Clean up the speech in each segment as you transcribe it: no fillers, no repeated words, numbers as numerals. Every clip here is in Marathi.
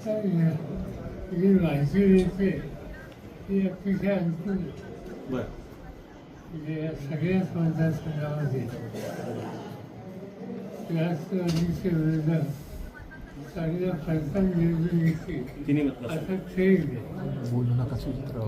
जी माहिती मिळते ती अतिशय अनुकूल बरं. म्हणजे या सगळ्याच मतदारसंघामध्ये राष्ट्रवादीच्या विरुद्ध चांगल्या फरकाने निवडून येते तिन्ही मतदार असा खेळ आहे. बोलू नका सुचित्र.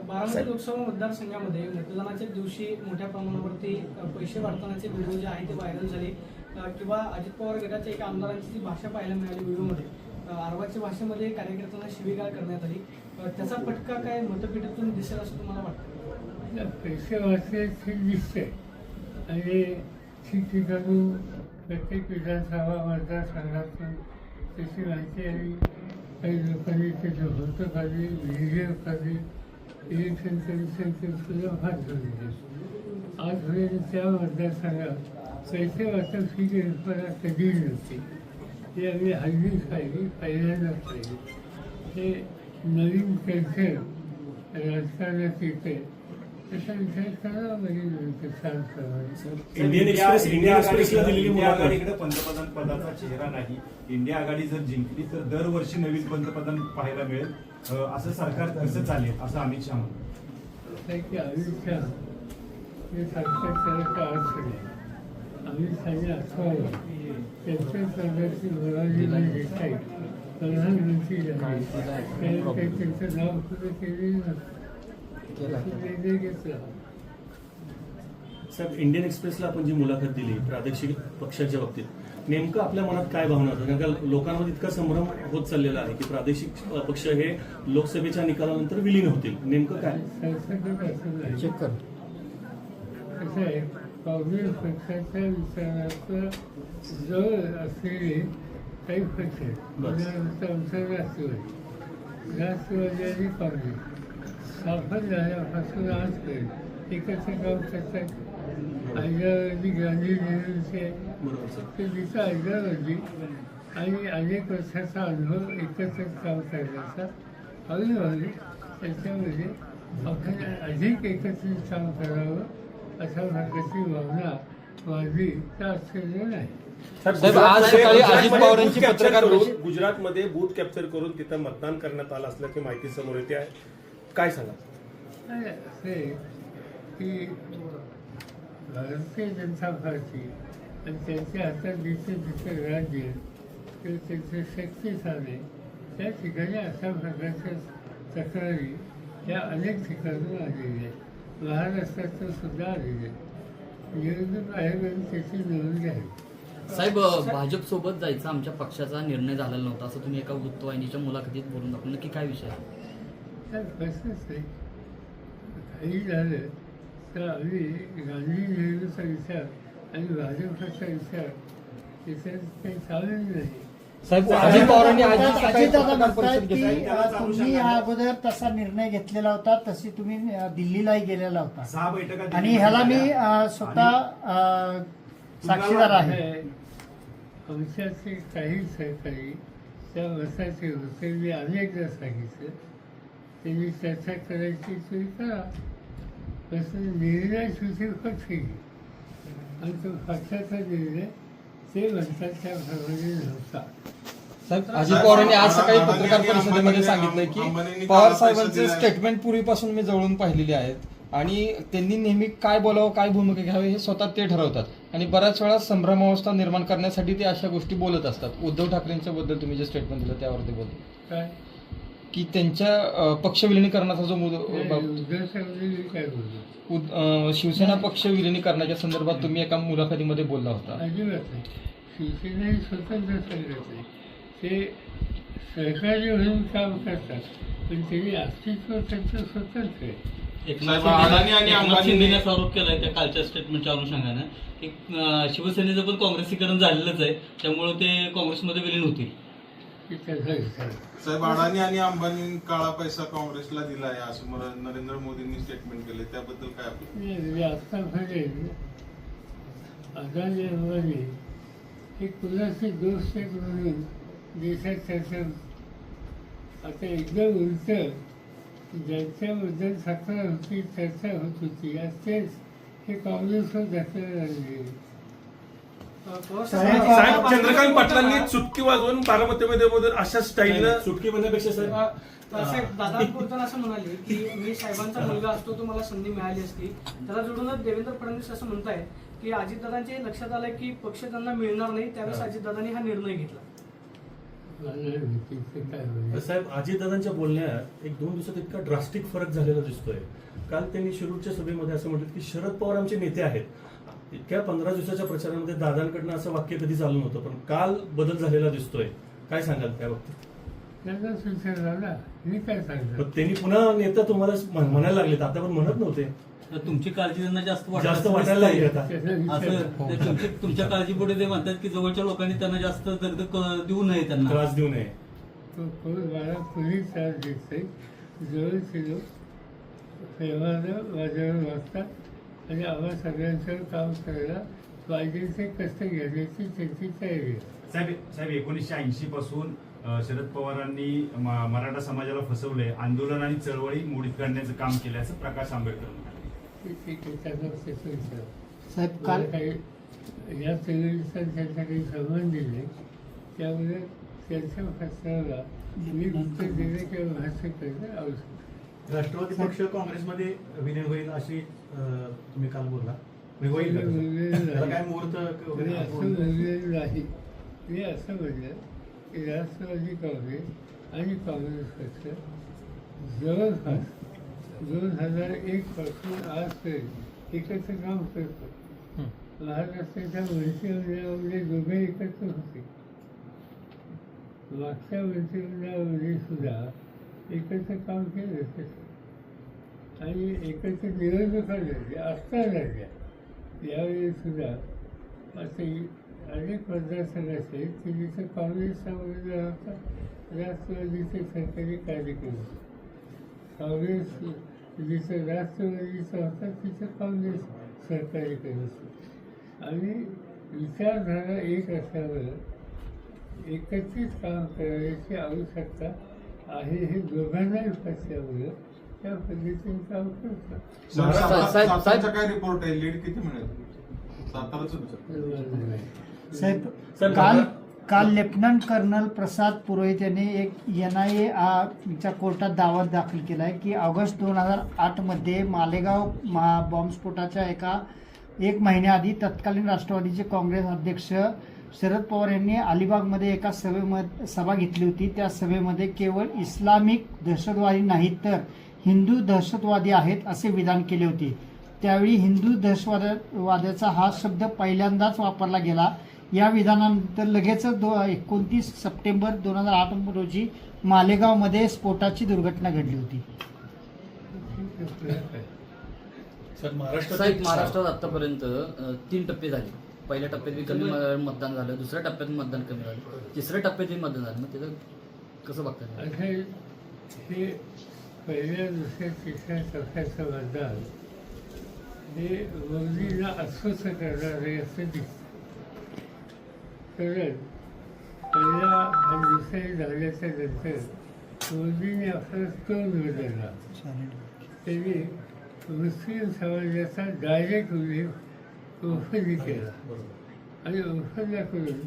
बारामती लोकसभा मतदारसंघामध्ये मतदानाच्या दिवशी मोठ्या प्रमाणावरती पैसे वाटतानाचे व्हिडिओ जे आहे ते व्हायरल झाले किंवा अजित पवार गटाच्या एका आमदारांची जी भाषा पाहायला मिळाली व्हिडिओमध्ये आरवाच्या भाषेमध्ये कार्यकर्त्यांना शिवीगाळ करण्यात आली. त्याचा फटका काय मतपेटीतून दिसेल असं तुम्हाला वाटतं? पैसे वाचण्याचे दिसते आणि ठिकठिकाणून प्रत्येक विधानसभा मतदारसंघातून त्याची माहिती आली. काही लोकांनी त्याचं होतं खाली व्हिडिओ खाली इलेक्शन कमिशनचे सुद्धा हात धरले. आजपर्यंत त्या मतदारसंघात पैसे वाटप ही कल्पना कधी नव्हती. ती आम्ही हल्ली खाली पहिल्यांदा पाहिजे. हे नवीन कल्चर राजकारणात येते त्याचा विचार करावा लागेल. इंडियन एक्सप्रेसला दिलेली इंडिया मुलाखत. आघाडीकडे पंतप्रधान पदाचा चेहरा नाही. इंडिया आघाडी जर जिंकली तर दरवर्षी नवीन पंतप्रधान पाहायला मिळेल. असं सरकार कसं चालेल असं अमित शहा म्हणतात. की अमित शहा हे सरकार त्याला अर्थ नाही. अमित शहाने असावं त्यांच्या सरकारची मुलाजीला घेता येईल. प्रधानमंत्री झाले त्यांचं नाव सुद्धा केलेलं नसतं. घेतलं. साहेब, इंडियन एक्सप्रेसला आपण जी मुलाखत दिली प्रादेशिक पक्षाच्या बाबतीत नेमकं आपल्या मनात काय भावना होतं? कारण का लोकांमध्ये इतका संभ्रम होत चाललेला आहे की प्रादेशिक पक्ष हे लोकसभेच्या निकालानंतर विलीन होतील. नेमकं काय? चेक कर. कसं आहे, काँग्रेस पक्षाच्या विचाराचं जवळ असलेले काही पक्ष आहेत. उदाहरणार्थ आमचा राष्ट्रवादी आणि काँग्रेस स्थापन झाल्यापासून आजपर्यंत एकत्र काम करतात. हैदराबादी गांधी नेहरूंचे ते तिथं हैदराबादी आणि अनेक वर्षाचा अनुभव एकत्र काम करण्याचा हळूहळू त्याच्यामध्ये आपण अधिक एकत्रित काम करावं अशा प्रकारची भावना माझी तर आश्चर्य नाही. साहेब, आज सकाळी अजित पवारांची पत्रकार परिषद. गुजरातमध्ये बूथ कॅप्चर करून तिथं मतदान करण्यात आलं असल्याची माहिती समोर येते आहे. काय सांगा? असं आहे की भारतीय जनता पार्टी आणि त्यांच्या हातात जिथे राज्य किंवा त्यांचे शक्तिस्थाने त्या ठिकाणी अशा प्रकारच्या तक्रारी या अनेक ठिकाणून आलेल्या आहेत. महाराष्ट्रातून सुद्धा आलेल्या आहेत. निवडणूक आयोगाने त्याची नोंद घ्यावी. साहेब, भाजपसोबत जायचा आमच्या पक्षाचा निर्णय झालेला नव्हता असं तुम्ही एका वृत्तवाहिनीच्या मुलाखतीत बोलून दाखवलं. नक्की काय विषय आहे? तर प्रश्नच नाही. काही झालं तर आम्ही गांधी नेहरूचा विचार आणि भाजपचा विचार त्याच्यात काही चालू नाही. साहेब, अजित पवारांनी आज सकाळी अजितदादा पत्रकार म्हणतात परिषद की घेतली. तुम्ही या अगोदर तसा निर्णय घेतलेला होता, तशी तुम्ही दिल्लीलाही गेलेला होता 6 बैठका आणि ह्याला मी स्वतः साक्षीदार आहे. आमच्याचे काही सहकारी त्या मताचे होते. मी अनेकदा सांगितलं त्यांनी चर्चा करायची तरी करा. तसं निर्णय सुधी पक्ष घेईल आणि तो पक्षाचा निर्णय ते म्हणतात त्याप्रमाणे नव्हता. साहेब, अजित पवारांनी आज सकाळी पत्रकार परिषदेमध्ये सांगितलं की पवार साहेबांचे स्टेटमेंट पूर्वीपासून मी जवळून पाहिलेली आहेत आणि त्यांनी नेहमी काय बोलावं, काय भूमिका घ्यावी हे स्वतः ते ठरवतात आणि बऱ्याच वेळा संभ्रमावस्था निर्माण करण्यासाठी ते अशा गोष्टी बोलत असतात. उद्धव ठाकरेंच्या बद्दल तुम्ही जे स्टेटमेंट दिलं त्यावरती बोलतो काय की त्यांच्या पक्ष विलिनीकरणाचा जो उद्धव साहेबांनी काय बोललो? शिवसेना पक्ष विलिनीकरणाच्या संदर्भात तुम्ही एका मुलाखतीमध्ये बोलला होता. अजिबात नाही. शिवसेना ही स्वतंत्र संघटना आहे. ते सहकारी म्हणून काम करतात पण त्यांनी अस्तित्व त्यांचं स्वतंत्र आहे. एकनाथ शिंदेने आरोप केलाय त्या कालच्या स्टेटमेंटच्या अनुषंगानं की शिवसेनेचं पण काँग्रेसीकरण झालेलंच आहे त्यामुळे ते काँग्रेसमध्ये विलीन होतील. साहेब, अडाणी आणि अंबानी काळा पैसा काँग्रेसला दिला आहे असं नरेंद्र मोदींनी स्टेटमेंट केले, त्याबद्दल काय आपण? आतापर्यंत अदानी अंबानी हे कुणाचे दोस्त आहेत म्हणून देशात चर्चा. आता एकदम उलट ज्यांच्याबद्दल तक्रार होती चर्चा होत होती आज तेच हे काँग्रेसवर दाखल झालेले. साहेब चंद्रकांत पाटलांनी चुटकी वाजवून बारामतीमध्ये अशा स्टाईलनं सुटकी म्हणण्यापेक्षा साहेब साहेब दादा बोलताना असं म्हणाले की मी साहेबांचा मुलगा असतो तो मला संधी मिळाली असती. त्याला जोडूनच देवेंद्र फडणवीस असं म्हणतायत की अजितदादांच्या लक्षात आलं की पक्ष त्यांना मिळणार नाही, त्यावेळेस अजितदादांनी हा निर्णय घेतला. साहेब अजितदादांच्या बोलण्यात 1-2 दिवसात इतका ड्रास्टिक फरक झालेला दिसतोय. काल त्यांनी शिरूरच्या सभेमध्ये असं म्हटलं की शरद पवार आमचे नेते आहेत. इतक्या 15 दिवसाच्या प्रचारामध्ये दादांकडनं असं वाक्य कधी चालू नव्हतं, पण काल बदल झालेला दिसतोय. काय सांगाल त्या बाबतीत? त्यांना सूचना झाला, मी काय सांगतो. पण त्यांनी पुन्हा नेता तुम्हाला म्हणायला लागलेत, आता पण म्हणत नव्हते. तर तुमची काळजी त्यांना जास्त वाटायला लागली आता. असं तुमच्या काळजीपुढे ते म्हणतात की जवळच्या लोकांनी त्यांना जास्त दगदग देऊ नये, त्यांना त्रास देऊ नये. मला पोलीस त्रास देत जवळचे लोक प्रेमानं माझ्यावर वागतात आणि आम्हा सगळ्यांचं काम करायला पाहिजे ते कष्ट घेण्याची त्यांची तयारी आहे. साहेब 1980 पासून शरद पवारांनी मराठा समाजाला फसवलंय, आंदोलन आणि चळवळी मोडीत काढण्याचं काम केलं असं प्रकाश आंबेडकर म्हणाले. साहेब काल काही या चळवळीचा त्यांचा काही संबंध नाही, त्यामुळे त्यांच्या फसण्याला मी उत्तर देणं किंवा भाष्य करणं आवश्यक. राष्ट्रवादी पक्ष काँग्रेसमध्ये विलीन होईल अशी तुम्ही काल बोलला. काय मुहूर्त मी असं बोललेलं नाही. मी असं म्हणलं की राष्ट्रवादी काँग्रेस आणि काँग्रेस पक्ष जवळपास 2001 पासून आजपर्यंत एकत्र काम करतो. महाराष्ट्राच्या मंत्रिमंडळामध्ये दोघे एकत्र होते. मागच्या मंत्रिमंडळामध्ये सुद्धा एकत्र काम केलं होतं आणि एकत्र निवडणुका लढल्या, असता लढल्या. यावेळी सुद्धा असे अनेक मतदारसंघ असेल की जिथं काँग्रेसचा उमेदवार होता, राष्ट्रवादीचे सरकारी कार्यक्रम. काँग्रेस जिथं राष्ट्रवादीचा होता तिथं काँग्रेस सरकारी करत होतं. आणि विचारधारा एक असल्यामुळं एकत्रित काम करण्याची आवश्यकता आहे हे दोघांनाही पचल्यामुळं त्या पद्धतीने काम करतात. सातारचा काय रिपोर्ट आहे? लीड किती मिळेल साताराचं? साहेब काल लेफ्टनंट कर्नल प्रसाद पुरोहित यांनी एक NIA च्या कोर्टात दावा दाखल केला आहे की ऑगस्ट 2008 मध्ये मालेगाव बॉम्बस्फोटाच्या एक महिन्याआधी तत्कालीन राष्ट्रवादीचे काँग्रेस अध्यक्ष शरद पवार यांनी अलिबागमध्ये एका सभा घेतली होती. त्या सभेमध्ये केवळ इस्लामिक दहशतवादी नाहीत तर हिंदू दहशतवादी आहेत असे विधान केले होते. त्यावेळी हिंदू दहशतवादाचा हा शब्द पहिल्यांदाच वापरला गेला. या विधानानंतर लगेचच 29 सप्टेंबर 2008 रोजी मालेगावमध्ये स्फोटाची दुर्घटना घडली होती. साहेब महाराष्ट्रात आतापर्यंत 3 टप्पे झाले. पहिल्या टप्प्यात कमी मतदान झालं, दुसऱ्या टप्प्यात मतदान कमी झालं, तिसऱ्या टप्प्यातही मतदान झालं. मग त्याचं कसं बघतात? हे पहिल्या दुसऱ्या तिसऱ्या टप्प्याचं मतदान हे मोदींना अस्वस्थ करणार आहे असं दिसतं. कारण पहिल्या आणि दुसऱ्या झाल्याच्या नंतर मोदींनी आपला तोल बदलला. त्यांनी मुस्लिम समाजाचा डायरेक्ट उल्लेख ओफंदी केला आणि ओफंदा करून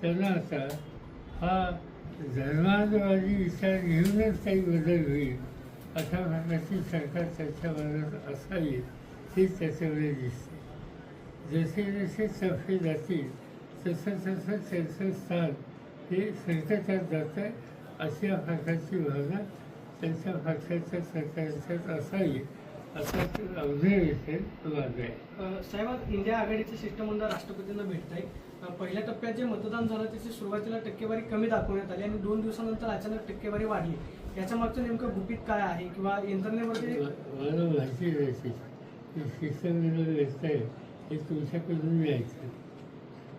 त्यांना आता हा धर्मांतरवादी विचार घेऊनच काही बदल होईल अशा प्रकारची सरकार त्याच्या मनात असावी हे त्याच्यामध्ये दिसते. जसे जसे टप्पे जातील तसं तसं त्यांचं स्थान हे संकटात जातं अशा प्रकारची भावना त्यांच्या पक्षाच्या सरकारच्यात असावी असं ऑब्झर्वेशन माझं आहे. साहेब इंडिया आघाडीचं शिष्टमंडळ राष्ट्रपतींना भेटत आहे. पहिल्या टप्प्यात जे मतदान झालं त्याची सुरुवातीला टक्केवारी कमी दाखवण्यात आली आणि 2 दिवसानंतर अचानक टक्केवारी वाढली. याच्या मागचं नेमकं गुपित काय आहे किंवा यंत्रणेवरती मला माहिती द्यायची की शिष्टमंडळ व्यस्त आहे हे तुमच्याकडून यायचं.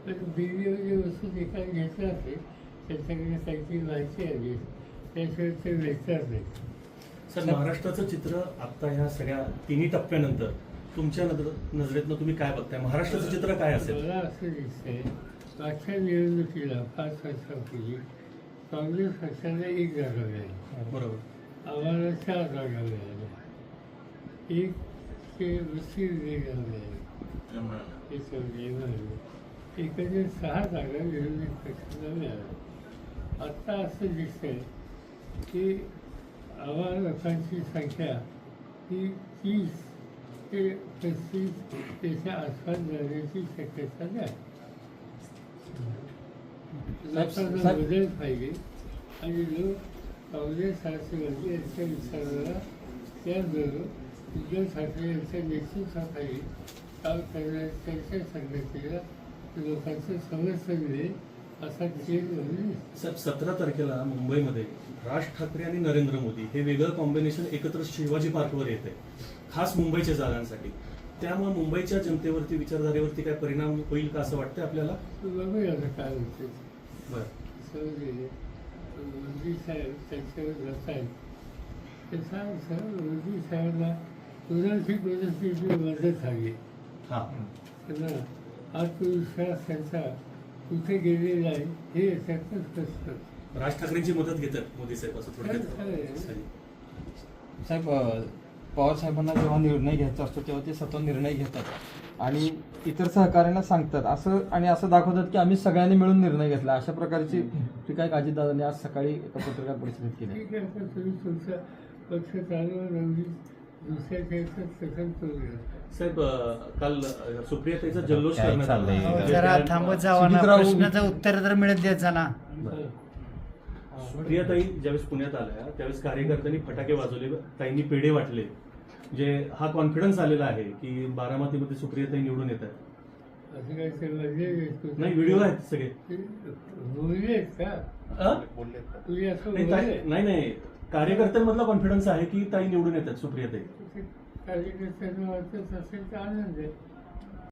पण दिल्लीमध्ये वस्तू एकाने घेतलं असेल त्यांच्याकडे काहीतरी माहिती आली त्याशिवाय ते व्यस्तात नाही. सर महाराष्ट्राचं चित्र आता ह्या सगळ्या 3 टप्प्यानंतर तुमच्या नजरेतनं तुम्ही काय बघताय? महाराष्ट्राचं चित्र काय असेल? मला असं दिसतंय मागच्या निवडणुकीला 5 वर्षापूर्वी काँग्रेस पक्षाला 1 जागा मिळाली. बरोबर. आम्हाला 4 जागा मिळाल्या. 1 ते 30 जागा मिळाली. एकंदर 6 जागा विरोधी पक्षाला मिळाल्या. आत्ता असं दिसतंय की आम्हाला लोकांची संख्या ही 30 ते 35 त्याच्या आसपास जाण्याची शक्यता नाही. लोकांना बदल पाहिजे आणि लोक काँग्रेस राष्ट्रवादी यांच्या विचाराला त्याचबरोबर उद्धव ठाकरे यांच्या नेतृत्वाखाली काम करण्याच्या त्यांच्या संघटनेला लोकांचं समर्थन मिळेल असा खेळ म्हणून साहेब 17 तारखेला मुंबईमध्ये राज ठाकरे आणि नरेंद्र मोदी हे वेगळं कॉम्बिनेशन एकत्र शिवाजी पार्कवर येत आहे, खास मुंबईच्या जागांसाठी. त्यामुळे मुंबईच्या जनतेवरती विचारधारेवरती काय परिणाम होईल का असं वाटतं आपल्याला? बघूया आता काय होते. बरं. समजले मोदी साहेब त्यांच्यावर रस आहेत त्याचा मोदी साहेबांना कोणाची मदत हवी. हां. त्यांना आत्मविश्वास त्यांचा कुठे गेलेला आहे हे याच्यातच स्पष्ट. राज ठाकरेंची मदत घेतात मोदी साहेब असं थोडक्यात. साहेब पवार साहेबांना जेव्हा निर्णय घ्यायचा असतो तेव्हा ते स्वतः निर्णय घेतात आणि इतर सहकार्यांना सांगतात असं दाखवतात की आम्ही सगळ्यांनी मिळून निर्णय घेतला. अशा प्रकारची टीका अजितदादांनी आज सकाळी एका पत्रकार परिषदेत केली. ठीक आहे, आता तुम्ही तुमचा पक्ष चालवा दुसऱ्याच्या याच्यात कथन करूया. साहेब काल सुप्रियाताईचा जल्लोष करण्यात आला. अहो, जरा थांबत जावा ना, प्रश्नाचं उत्तर तर मिळत द्यायचं ना. सुप्रियाताई ज्यावेळेस पुण्यात आल्या त्यावेळेस कार्यकर्त्यांनी फटाके वाजवले, ताईंनी पेढे वाटले, जे हा कॉन्फिडन्स आलेला आहे की बारामतीमध्ये सुप्रियाताई निवडून येत आहेत. असं काय ते म्हणजे नाही, व्हिडिओ आहेत सगळे. बोललेत का अ? तुम्ही असं नाही, बोलले? नाही कार्यकर्त्यांमधला कॉन्फिडन्स आहे की ताई निवडून येतात सुप्रियाताई. कार्यकर्त्यांना वाटत असेल तर आनंद आहे.